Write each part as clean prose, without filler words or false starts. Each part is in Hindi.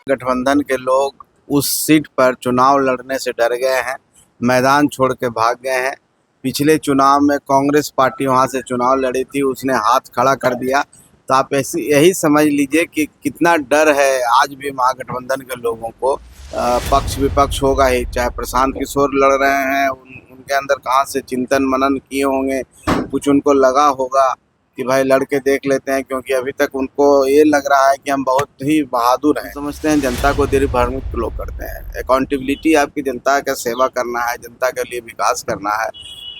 गठबंधन के लोग उस सीट पर चुनाव लड़ने से डर गए हैं, मैदान छोड़ के भाग गए हैं। पिछले चुनाव में कांग्रेस पार्टी वहां से चुनाव लड़ी थी, उसने हाथ खड़ा कर दिया। तो आप ऐसी यही समझ लीजिए कि कितना डर है आज भी महागठबंधन के लोगों को। पक्ष विपक्ष होगा ही, चाहे प्रशांत किशोर लड़ रहे हैं, उनके अंदर कहाँ से चिंतन मनन किए होंगे, कुछ उनको लगा होगा कि भाई लड़के देख लेते हैं, क्योंकि अभी तक उनको ये लग रहा है कि हम बहुत ही बहादुर हैं। समझते हैं जनता को दिग्भ्रमित लोग करते हैं। अकाउंटेबिलिटी आपकी जनता का सेवा करना है, जनता के लिए विकास करना है।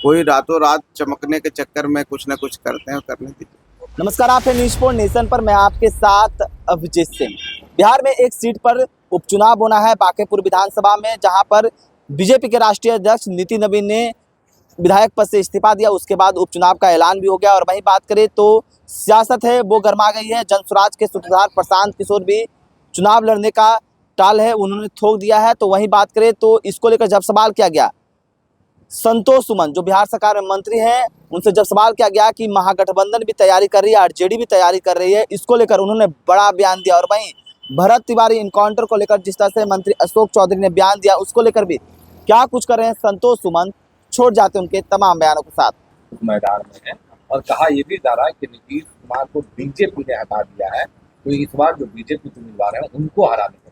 कोई रातों रात चमकने के चक्कर में कुछ न कुछ करते हैं, करने दीजिए। नमस्कार, आप है न्यूज़ फोर नेशन पर। मैं आपके साथ अभिजीत सिंह। बिहार में एक सीट पर उपचुनाव होना है, बांकीपुर विधानसभा में, जहां पर बीजेपी के राष्ट्रीय अध्यक्ष नितिन नवीन ने विधायक पद से इस्तीफा दिया। उसके बाद उपचुनाव का ऐलान भी हो गया। और वहीं बात करें तो सियासत है वो गर्मा गई है। जनसुराज के सूत्रधार प्रशांत किशोर भी चुनाव लड़ने का टाल है, उन्होंने थोक दिया है। तो वहीं बात करें तो इसको लेकर जब सवाल किया गया संतोष सुमन, जो बिहार सरकार में मंत्री हैं, उनसे जब सवाल किया गया कि महागठबंधन भी तैयारी कर रही है, आरजेडी भी तैयारी कर रही है, इसको लेकर उन्होंने बड़ा बयान दिया। और वहीं भरत तिवारी इनकाउंटर को लेकर जिस तरह से मंत्री अशोक चौधरी ने बयान दिया, उसको लेकर भी क्या कुछ कर रहे हैं संतोष सुमन, छोड़ जाते उनके तमाम बयानों के साथ। मैदान में है और कहा यह भी जा रहा है कि नीतीश कुमार को बीजेपी ने हटा दिया है, तो इस बार जो बीजेपी के उम्मीदवार हैं उनको हराने का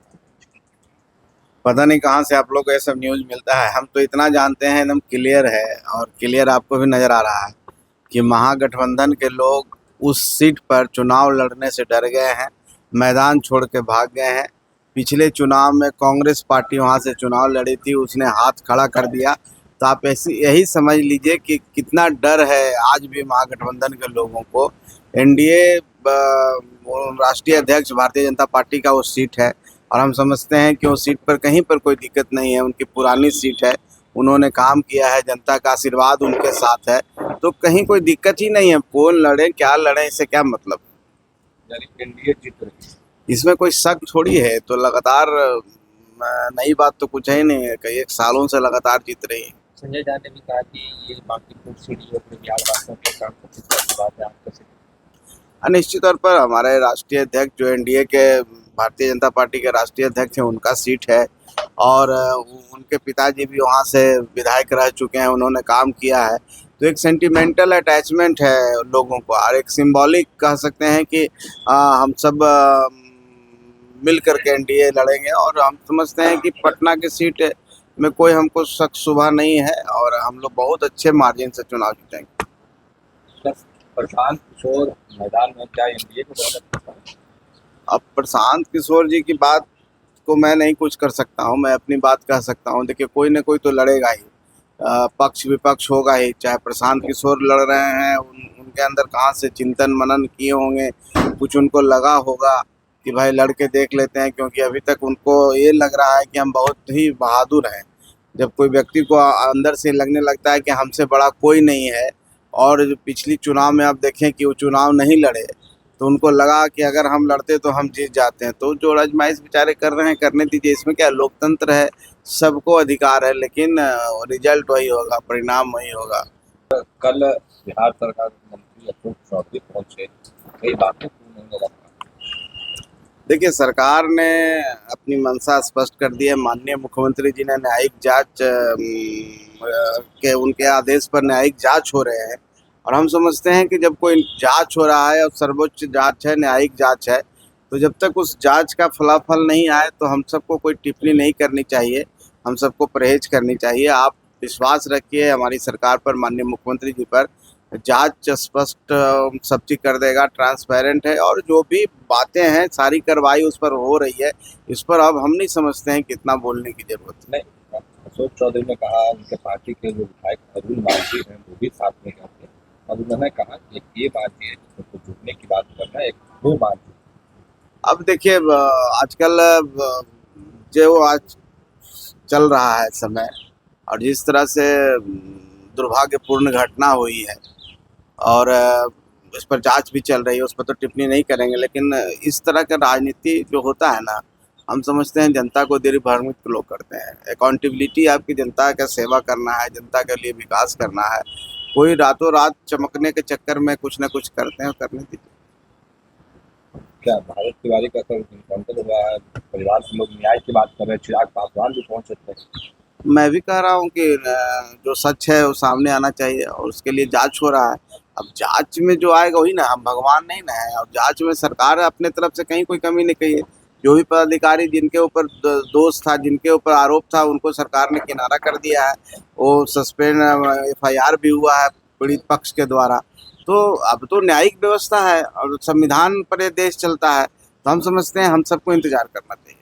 पता नहीं कहाँ से आप लोग को ये सब न्यूज़ मिलता है। हम तो इतना जानते हैं, एकदम क्लियर है, और क्लियर आपको भी नज़र आ रहा है कि महागठबंधन के लोग उस सीट पर चुनाव लड़ने से डर गए हैं, मैदान छोड़ के भाग गए हैं। पिछले चुनाव में कांग्रेस पार्टी वहां से चुनाव लड़ी थी, उसने हाथ खड़ा कर दिया। तो आप ऐसी यही समझ लीजिए कि कितना डर है आज भी महागठबंधन के लोगों को। एनडीए राष्ट्रीय अध्यक्ष भारतीय जनता पार्टी का वो सीट है, और हम समझते हैं कि उस सीट पर कहीं पर कोई दिक्कत नहीं है। उनकी पुरानी सीट है, उन्होंने काम किया है, जनता का आशीर्वाद उनके साथ है, तो कहीं कोई दिक्कत ही नहीं है। कौन लड़े क्या लड़े, इससे क्या मतलब। यानी एनडीए जीत रही है, इसमें कोई शक थोड़ी है। तो लगातार नई बात तो कुछ है ही नहीं है, कई एक सालों से लगातार जीत रही है। संजय झा ने भी कहा कि ये बांकीपुर सीट जो अपने बिहार वासियों के काम को बात है, आप कैसे? निश्चित तौर पर हमारे राष्ट्रीय अध्यक्ष जो एनडीए के भारतीय जनता पार्टी के राष्ट्रीय अध्यक्ष हैं, उनका सीट है, और उनके पिताजी भी वहाँ से विधायक रह चुके हैं, उन्होंने काम किया है। तो एक सेंटिमेंटल अटैचमेंट है लोगों को, और एक सिंबॉलिक कह सकते हैं कि हम सब मिल करके एनडीए लड़ेंगे। और हम समझते हैं कि पटना की सीट में कोई हमको शक शुबा नहीं है, और हम लोग बहुत अच्छे मार्जिन से चुनाव जीतेंगे। प्रशांत किशोर मैदान में, क्या एनडीए को बहुत? अब प्रशांत किशोर जी की बात को मैं नहीं कुछ कर सकता हूं, मैं अपनी बात कह सकता हूं। देखिए, कोई ना कोई तो लड़ेगा ही, पक्ष विपक्ष होगा ही। चाहे प्रशांत किशोर लड़ रहे हैं, उनके अंदर कहाँ से चिंतन मनन किए होंगे, कुछ उनको लगा होगा कि भाई लड़के देख लेते हैं, क्योंकि अभी तक उनको ये लग रहा है कि हम बहुत ही बहादुर हैं। जब कोई व्यक्ति को अंदर से लगने लगता है कि हमसे बड़ा कोई नहीं है, और जो पिछली चुनाव में आप देखें कि वो चुनाव नहीं लड़े, तो उनको लगा कि अगर हम लड़ते तो हम जीत जाते हैं। तो जो आजमाइश बेचारे कर रहे हैं, करने दीजिए। इसमें क्या, लोकतंत्र है, सबको अधिकार है, लेकिन रिजल्ट वही होगा, परिणाम वही होगा। कल बिहार सरकार के मंत्री अशोक चौधरी पहुंचे, कई बातें क्यों नहीं रखा? देखिए, सरकार ने अपनी मंशा स्पष्ट कर दी है। माननीय मुख्यमंत्री जी ने न्यायिक जांच के उनके आदेश पर न्यायिक जांच हो रहे हैं, और हम समझते हैं कि जब कोई जांच हो रहा है और सर्वोच्च जांच है, न्यायिक जांच है, तो जब तक उस जांच का फलाफल नहीं आए तो हम सबको कोई टिप्पणी नहीं करनी चाहिए, हम सबको परहेज करनी चाहिए। आप विश्वास रखिए हमारी सरकार पर, माननीय मुख्यमंत्री जी पर। जांच स्पष्ट सब चीज कर देगा, ट्रांसपेरेंट है, और जो भी बातें हैं सारी कार्रवाई उस पर हो रही है। इस पर अब हम नहीं समझते हैं कितना बोलने की जरूरत है। नहीं, अशोक चौधरी ने कहा उनके पार्टी के जो विधायक अरुण मांझी हैं वो भी साथ में गए थे, और उन्होंने कहा कि ये मांझी है जिसको जुड़ने की बात करना है, एक दो मांझी। अब देखिए, आजकल जो आज चल रहा है समय, और जिस तरह से दुर्भाग्यपूर्ण घटना हुई है, और इस पर जांच भी चल रही है, उस पर तो टिप्पणी नहीं करेंगे। लेकिन इस तरह का राजनीति जो होता है ना, हम समझते हैं जनता को दिग्भ्रमित लोग करते हैं। अकाउंटेबिलिटी आपकी जनता का सेवा करना है, जनता के लिए विकास करना है। कोई रातों रात चमकने के चक्कर में कुछ न कुछ करते हैं, करने दीजिए। क्या भारत तिवारी का कल इनकाउंटर हुआ है, परिवार के लोग न्याय की बात कर रहे हैं, चिराग पासवान भी पहुंच सकते हैं। मैं भी कह रहा हूँ कि जो सच है वो सामने आना चाहिए और उसके लिए जांच हो रहा है। अब जांच में जो आएगा वही ना, हम भगवान नहीं ना है। और जांच में सरकार अपने तरफ से कहीं कोई कमी नहीं की है। जो भी पदाधिकारी जिनके ऊपर दोष था, जिनके ऊपर आरोप था, उनको सरकार ने किनारा कर दिया है। वो सस्पेंड एफआईआर भी हुआ है पीड़ित पक्ष के द्वारा। तो अब तो न्यायिक व्यवस्था है और संविधान पर ये देश चलता है। तो हम समझते हैं हम सबको इंतजार करना चाहिए।